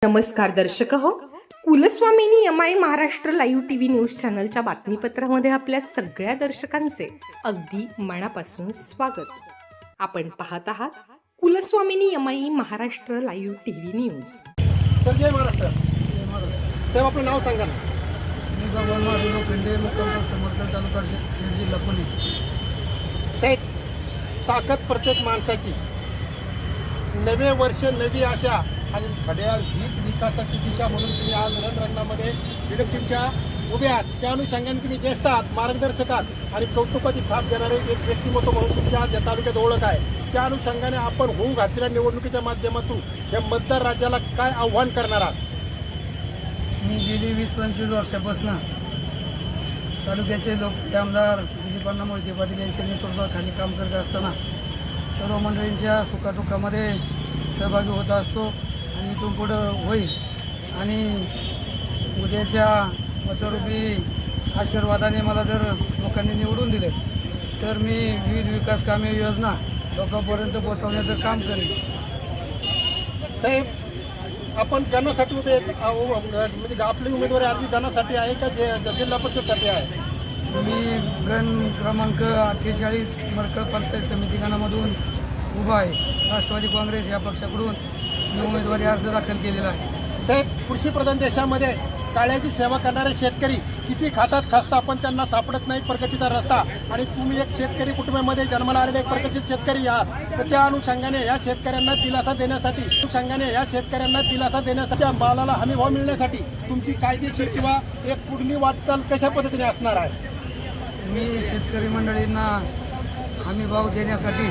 नमस्कार दर्शक हो, कुलस्वामिनी MI. Maharashtra live TV news चॅनलच्या बातमीपत्रामध्ये आपल्या सगळ्या दर्शकांचे अगदी मनापासून स्वागत. आपण पाहत आहात Kulswamini MI. Maharashtra live TV news. तर जय महाराष्ट्र. साहेब आपलं नाव सांगा ना. मी भगवान महादेव लोखंडे, मुक्काम पोस्ट मर्कज, तालुका बीड, जिल्हा पुणे. साहेब, ताकद प्रत्येक माणसाची, नवे वर्ष नवी आशा आणि घड्याळ हीच विकासाची दिशा म्हणून तुम्ही आज रणरंगामध्ये इलेक्शनच्या उभे आहात. त्या अनुषंगाने तुम्ही ज्येष्ठ आहात, मार्गदर्शक आहात आणि कौतुकाची थाप देणारे एक व्यक्तिमत्व म्हणून तुमची आज या तालुक्यात ओळख आहे. त्या अनुषंगाने आपण होऊ घातलेल्या निवडणुकीच्या माध्यमातून या मतदार राज्याला काय आव्हान करणार आहात? मी गेली 20-25 वर्षापासून तालुक्याचे लोक आमदार दिलीपांना मोहिते पाटील यांच्या नेतृत्वाखाली काम करत असताना सर्व मंडळींच्या सुखादुःखामध्ये सहभागी होत असतो आणि इथून पुढं होईल. आणि उद्याच्या मतरूपी आशीर्वादाने मला जर लोकांनी निवडून दिले तर मी विविध विकास कामे योजना लोकांपर्यंत पोहोचवण्याचं काम करेन. साहेब, आपण जनासाठी उभे आहेत, म्हणजे आपली उमेदवारी अर्ज जनासाठी आहे का जिल्हा परिषदसाठी आहे? मी गण क्रमांक 48 मरकळ पंचायत समिती गणामधून उभा आहे. राष्ट्रवादी काँग्रेस या पक्षाकडून मी उमेदवारी अर्ज दाखल केलेला आहे. साहेब, कृषीप्रधान देशामध्ये काळ्याची सेवा करणारे शेतकरी किती खातात खसता पण त्यांना सापडत नाही प्रगतीचा रस्ता. आणि तुम्ही एक शेतकरी कुटुंबामध्ये जन्माला आलेले एक प्रगतीत शेतकरी आहात. तर त्या अनुषंगाने या शेतकऱ्यांना दिलासा देण्यासाठी मालाला हमीभाव मिळण्यासाठी तुमची कायदेशीर किंवा एक पुढली वाटचाल कशा पद्धतीने असणार आहे? मी शेतकरी मंडळींना हमीभाव देण्यासाठी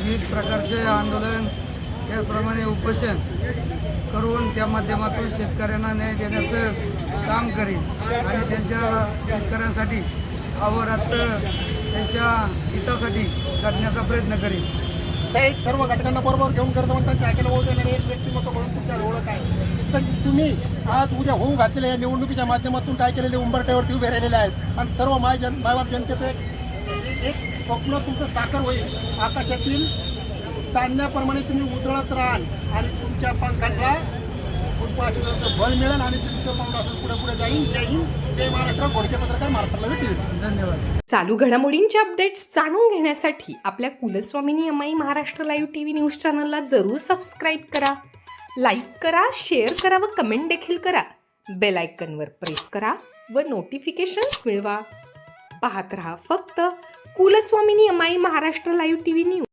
विविध प्रकारचे आंदोलन, त्याचप्रमाणे उपोषण करून त्या माध्यमातून शेतकऱ्यांना न्याय देण्याचं काम करेन आणि त्यांच्या शेतकऱ्यांसाठी अहोरात्र त्यांच्या हितासाठी झटण्याचा प्रयत्न करेन. साहेब, सर्व घटकांना बरोबर घेऊन करत म्हणतात ऐकायला ओळख देणारे एक व्यक्तिमत्व म्हणून तुमच्या ओळख आहे. तर तुम्ही आज उद्या होऊ घातलेल्या या निवडणुकीच्या माध्यमातून काय केलेले उंबरठ्यावरती उभे राहिलेले आहेत आणि सर्व मायबाप जनतेचं एक स्वप्न तुमचं साकार होईल. आकाशातील चांदण्याप्रमाणे तुम्ही उजळत राहाल आणि तुमच्या पंखांना बळ मिळेल आणि तुमचं पाऊल असं पुढे पुढे जाईल. जय हिंद, जय महाराष्ट्र. घोडके पत्रकार महाराष्ट्राला भेटेल. धन्यवाद. चालू घडामोडींचे अपडेट्स जाणून घेण्यासाठी आपल्या कुलस्वामिनी MI. Maharashtra live TV news चॅनलला जरूर सबस्क्राईब करा, लाईक करा, शेअर करा व कमेंट देखील करा. बेल आयकॉनवर प्रेस करा व नोटिफिकेशन्स मिळवा. पाहत रहा फक्त Kulswamini MI. Maharashtra live TV news.